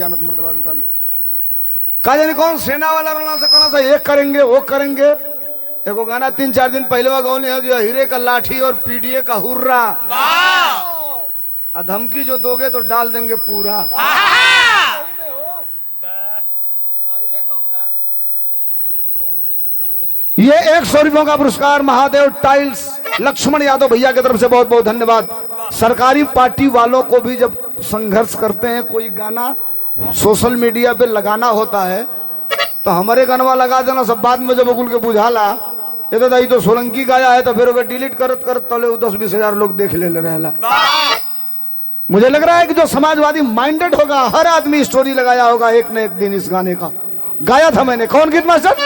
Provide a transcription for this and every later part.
जानत मर्दबा रुका लो का जाने कौन सेना वाला रोना से कहना सा एक करेंगे वो करेंगे। एगो गाना 3-4 दिन पहले गौने है जो हीरे का लाठी और पीडीए का हुर्रा, धमकी जो दोगे तो डाल देंगे पूरा। ये 100 रुपयों का पुरस्कार महादेव टाइल्स लक्ष्मण यादव भैया की तरफ से बहुत बहुत धन्यवाद। सरकारी पार्टी वालों को भी जब संघर्ष करते हैं, कोई गाना सोशल मीडिया पे लगाना होता है तो हमारे गानवा लगा देना, सब बाद में जब बकुल के बुझाला ये तो दाई तो सोलंकी गाया है तो फिर डिलीट करत करत तले 10-20 हजार लोग देख ले रहेला। मुझे लग रहा है कि जो समाजवादी माइंडेड होगा हर आदमी स्टोरी लगाया होगा एक न एक दिन इस गाने का। गाया था मैंने, कौन गीत मास्टर?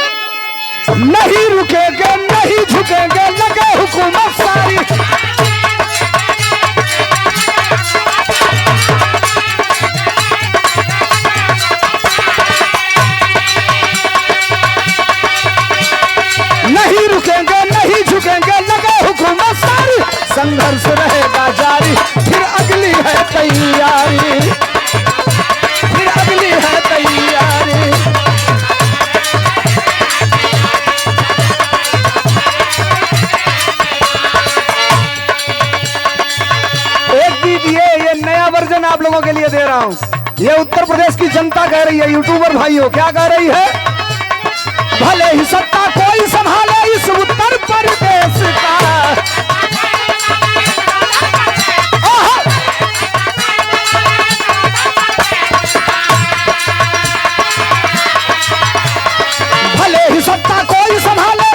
नहीं रुकेंगे नहीं झुकेंगे लगे हुकूमत सारी, नहीं रुकेंगे नहीं झुकेंगे लगे हुकूमत सारी, संघर्ष रहेगा जारी, फिर अगली है तैयारी, फिर अगली है तैयारी। ये नया वर्जन आप लोगों के लिए दे रहा हूं। ये उत्तर प्रदेश की जनता कह रही है, यूट्यूबर भाइयों क्या कह रही है? भले ही सत्ता कोई संभाले इस उत्तर प्रदेश का, भले ही सत्ता कोई संभाले,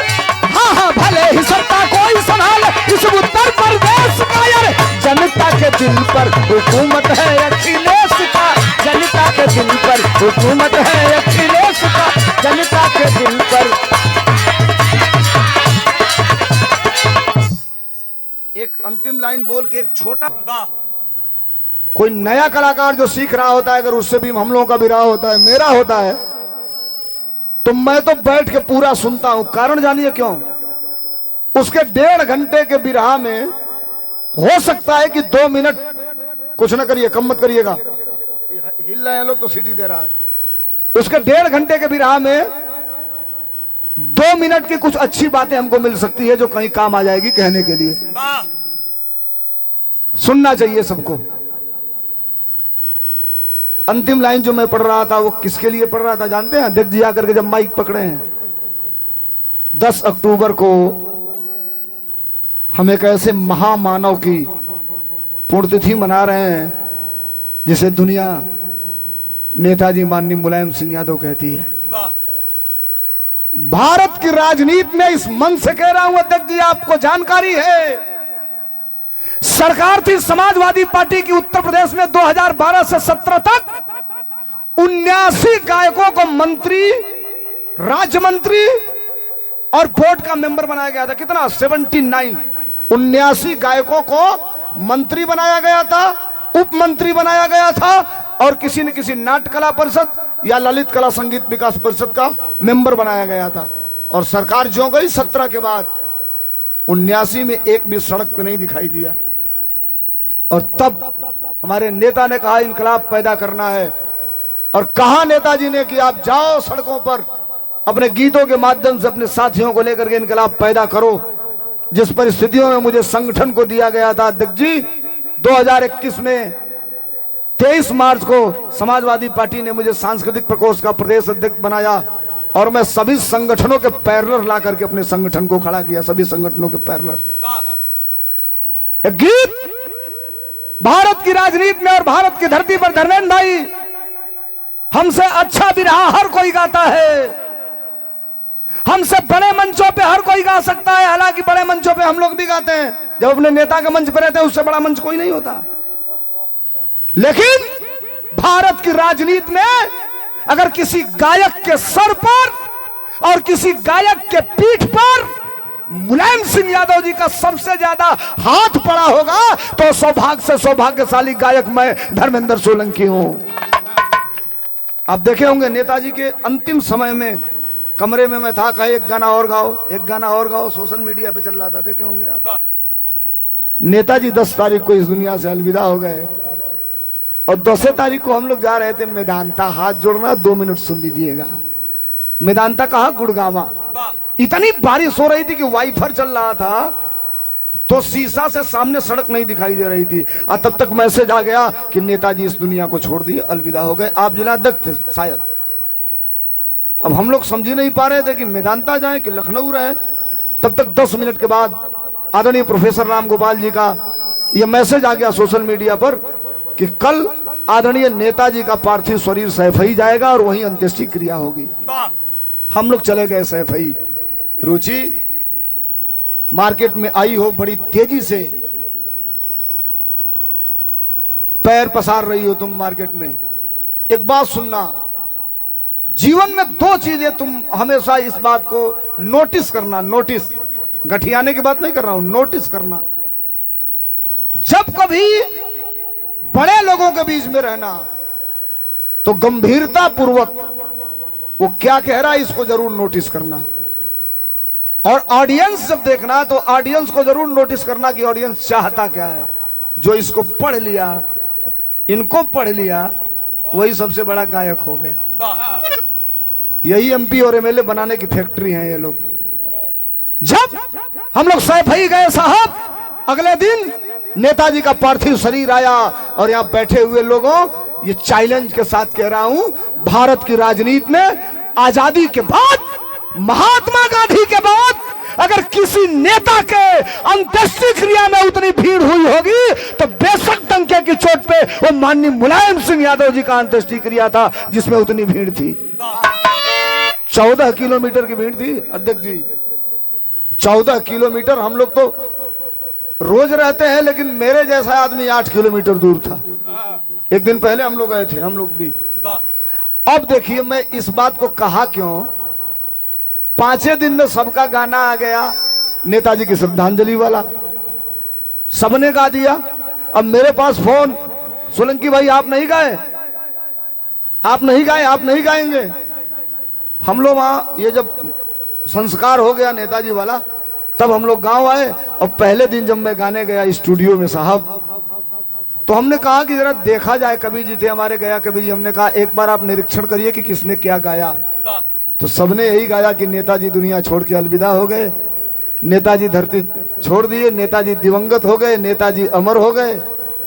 हाँ हाँ भले ही सत्ता कोई संभाले इस उत्तर प्रदेश का, यार जनता के दिल पर हुकूमत है अखिलेश का, जनता के दिल पर हुकूमत है अखिलेश का, जनता के दिल पर। एक अंतिम लाइन बोल के एक छोटा, कोई नया कलाकार जो सीख रहा होता है, अगर उससे भी हम लोगों का विराह होता है, मेरा होता है, तो मैं तो बैठ के पूरा सुनता हूं। कारण जानिए क्यों? उसके 1.5 घंटे के विराह में हो सकता है कि 2 मिनट कुछ ना करिए, कम मत करिएगा, हिल रहे हैं लोग तो सीटी दे रहा है। उसके 1.5 घंटे के विराह में 2 मिनट की कुछ अच्छी बातें हमको मिल सकती है जो कहीं काम आ जाएगी कहने के लिए। सुनना चाहिए सबको। अंतिम लाइन जो मैं पढ़ रहा था वो किसके लिए पढ़ रहा था जानते हैं? अध्यक्ष जी आकर के जब माइक पकड़े हैं, 10 अक्टूबर को हम एक ऐसे महामानव की पुण्यतिथि मना रहे हैं जिसे दुनिया नेताजी माननीय मुलायम सिंह यादव कहती है। भारत की राजनीति में इस मन से कह रहा हूं अध्यक्ष जी, आपको जानकारी है, सरकार थी समाजवादी पार्टी की उत्तर प्रदेश में 2012 से 17 तक 79 गायकों को मंत्री, राज्य मंत्री और बोर्ड का मेंबर बनाया गया था। कितना? 79 गायकों को मंत्री बनाया गया था, उप मंत्री बनाया गया था और किसी न किसी नाट्य कला परिषद या ललित कला संगीत विकास परिषद का मेंबर बनाया गया था। और सरकार जो गई 17 के बाद 79 में एक भी सड़क पे नहीं दिखाई दिया। और तब हमारे नेता ने कहा इनकलाब पैदा करना है, और कहा नेताजी ने कि आप जाओ सड़कों पर अपने गीतों के माध्यम से अपने साथियों को लेकर के इनकलाब पैदा करो। जिस परिस्थितियों में मुझे संगठन को दिया गया था अध्यक्ष जी, 2021 में 23 मार्च को समाजवादी पार्टी ने मुझे सांस्कृतिक प्रकोष्ठ का प्रदेश अध्यक्ष बनाया और मैं सभी संगठनों के पैरेलल ला करके अपने संगठन को खड़ा किया, सभी संगठनों के पैरेलल। एक गीत भारत की राजनीति में और भारत की धरती पर धर्मेंद्र भाई, हमसे अच्छा विरहा हर कोई गाता है, हमसे बड़े मंचों पे हर कोई गा सकता है। हालांकि बड़े मंचों पे हम लोग भी गाते हैं, जब अपने नेता के मंच पे रहते हैं उससे बड़ा मंच कोई नहीं होता। लेकिन भारत की राजनीति में अगर किसी गायक के सर पर और किसी गायक के पीठ पर मुलायम सिंह यादव जी का सबसे ज्यादा हाथ पड़ा होगा तो सौभाग्य से सौभाग्यशाली गायक मैं धर्मेंद्र सोलंकी हूं। आप देखे होंगे नेताजी के अंतिम समय में कमरे में मैं था, कहा एक गाना और गाओ, एक गाना और गाओ, सोशल मीडिया पे चल रहा था, देखे होंगे आप। नेताजी 10 तारीख को इस दुनिया से अलविदा हो गए और 10 तारीख को हम लोग जा रहे थे मेदांता। हाथ जोड़ना, 2 मिनट सुन लीजिएगा। मेदांता कहा, गुड़गामा। इतनी बारिश हो रही थी कि वाइफर चल रहा था, तो शीशा से सामने सड़क नहीं दिखाई दे रही थी। और तब तक मैसेज आ गया कि नेताजी इस दुनिया को छोड़ दिए, अलविदा हो गए। आप जिला अध्यक्ष थे शायद। अब हम लोग समझ नहीं पा रहे थे कि मेदांता जाए कि लखनऊ रहे। तब तक 10 मिनट के बाद आदरणीय प्रोफेसर राम गोपाल जी का यह मैसेज आ गया सोशल मीडिया पर कि कल आदरणीय नेताजी का पार्थिव शरीर सैफई जाएगा और वहीं अंत्येष्टि क्रिया होगी। हम लोग चले गए सैफई। रुचि मार्केट में आई हो, बड़ी तेजी से पैर पसार रही हो तुम मार्केट में। एक बात सुनना, जीवन में 2 चीजें तुम हमेशा इस बात को नोटिस करना। नोटिस, गठियाने की बात नहीं कर रहा हूं, नोटिस करना। जब कभी बड़े लोगों के बीच में रहना तो गंभीरता पूर्वक वो क्या कह रहा है इसको जरूर नोटिस करना। और ऑडियंस जब देखना तो ऑडियंस को जरूर नोटिस करना कि ऑडियंस चाहता क्या है। जो इसको पढ़ लिया, इनको पढ़ लिया, वही सबसे बड़ा गायक हो गया। यही एमपी और एमएलए बनाने की फैक्ट्री है ये लोग। जब हम लोग सैफई गए साहब, अगले दिन नेताजी का पार्थिव शरीर आया और यहां बैठे हुए लोगों, ये चैलेंज के साथ कह रहा हूं, भारत की राजनीति में आजादी के बाद, महात्मा गांधी के बाद अगर किसी नेता के अंत्येष्टि क्रिया में उतनी भीड़ हुई होगी तो बेशक डंके की चोट पे वो माननीय मुलायम सिंह यादव जी का अंत्येष्टि क्रिया था जिसमें उतनी भीड़ थी। 14 किलोमीटर की भीड़ थी अध्यक्ष जी, 14 किलोमीटर। हम लोग तो रोज रहते हैं, लेकिन मेरे जैसा आदमी 8 किलोमीटर दूर था। एक दिन पहले हम लोग गए थे, हम लोग भी। अब देखिए, मैं इस बात को कहा क्यों, 5 दिन में सबका गाना आ गया, नेताजी की श्रद्धांजलि वाला, सबने गा दिया। अब मेरे पास फोन, सोलंकी भाई आप नहीं गाए, आप नहीं गाए, आप नहीं गाएंगे। हम लोग वहां ये जब संस्कार हो गया नेताजी वाला, तब हम लोग गांव आए। और पहले दिन जब मैं गाने गया स्टूडियो में साहब, तो हमने कहा कि जरा देखा जाए। कवि जी थे हमारे, गया कवि जी, हमने कहा एक बार आप निरीक्षण करिए कि किसने क्या गाया। तो सबने यही गाया कि नेताजी दुनिया छोड़ के अलविदा हो गए, नेताजी धरती छोड़ दिए, नेताजी दिवंगत हो गए, नेताजी अमर हो गए,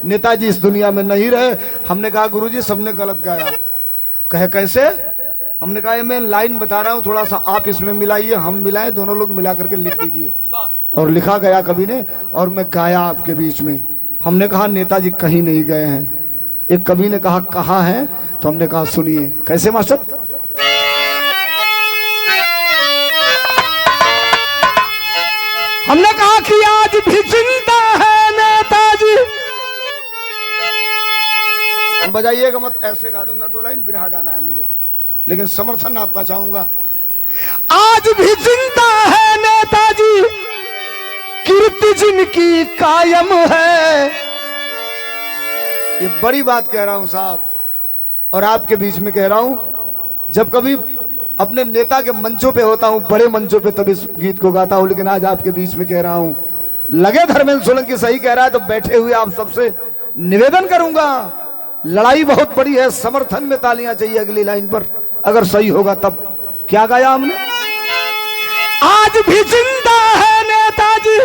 नेताजी इस दुनिया में नहीं रहे। हमने कहा गुरुजी सबने गलत गाया। कहे कैसे? हमने कहा मैं लाइन बता रहा हूं, थोड़ा सा आप इसमें मिलाइए, हम मिलाए, दोनों लोग मिला करके लिख दीजिए। और लिखा गया कवि ने, और मैं गाया आपके बीच में। हमने कहा नेताजी कहीं नहीं गए हैं। एक कवि ने कहा कहाँ हैं, तो हमने कहा सुनिए। कैसे मास्टर? हमने कहा कि आज भी जिंदा है नेताजी। बजाइएगा मत, ऐसे गा दूंगा 2 लाइन, बिरहा गाना है मुझे, लेकिन समर्थन आपका चाहूंगा। आज भी जिंदा है नेताजी, कीर्ति जिनकी कायम है। ये बड़ी बात कह रहा हूं साहब, और आपके बीच में कह रहा हूं। जब कभी अपने नेता के मंचों पे होता हूं, बड़े मंचों पे, तब इस गीत को गाता हूं, लेकिन आज आपके बीच में कह रहा हूं। लगे धर्मेंद्र सोलंकी सही कह रहा है तो बैठे हुए आप सबसे निवेदन करूंगा, लड़ाई बहुत बड़ी है, समर्थन में तालियां चाहिए अगली लाइन पर, अगर सही होगा तब। क्या गाया हमने? आज भी जिंदा है नेताजी,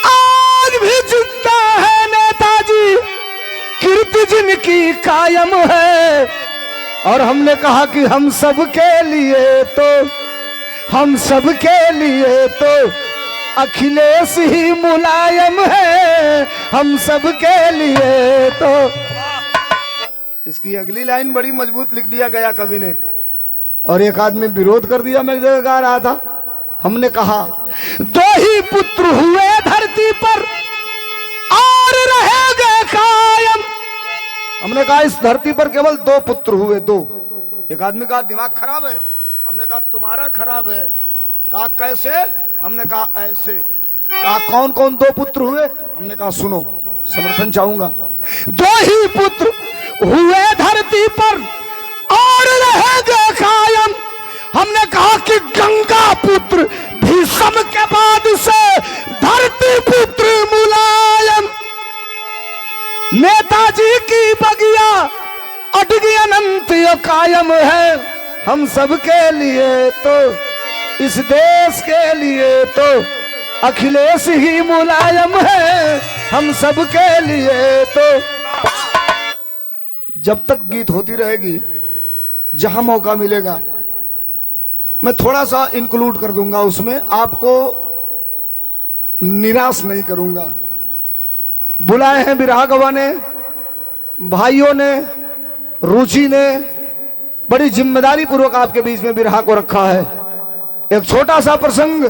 आज भी जिंदा है नेताजी, कीर्ति जिनकी कायम है। और हमने कहा कि हम सब के लिए तो, हम सब के लिए तो अखिलेश ही मुलायम है, हम सब के लिए तो। इसकी अगली लाइन बड़ी मजबूत लिख दिया गया कवि ने, और एक आदमी विरोध कर दिया। मैं जगह गा रहा था, हमने कहा 2 ही पुत्र हुए धरती पर और रहेंगे कायम। हमने कहा इस धरती पर केवल 2 पुत्र हुए, 2। एक आदमी कहा दिमाग खराब है, हमने कहा तुम्हारा खराब है। कहा कैसे? हमने कहा ऐसे। कहा कौन कौन 2 पुत्र हुए? हमने कहा सुनो, समर्थन चाहूंगा। 2 ही पुत्र हुए धरती पर और रहेंगे कायम। हमने कहा कि गंगा पुत्र भीष्म के बाद से धरती पुत्र मुलायम। नेताजी की बगिया अटगी अनंत यो कायम है, हम सबके लिए तो इस देश के लिए तो अखिलेश ही मुलायम है, हम सबके लिए तो। जब तक गीत होती रहेगी, जहां मौका मिलेगा मैं थोड़ा सा इंक्लूड कर दूंगा उसमें, आपको निराश नहीं करूंगा। बुलाए हैं बिरहा गवा ने, भाइयों ने, रुचि ने बड़ी जिम्मेदारी पूर्वक आपके बीच में बिरहा को रखा है। एक छोटा सा प्रसंग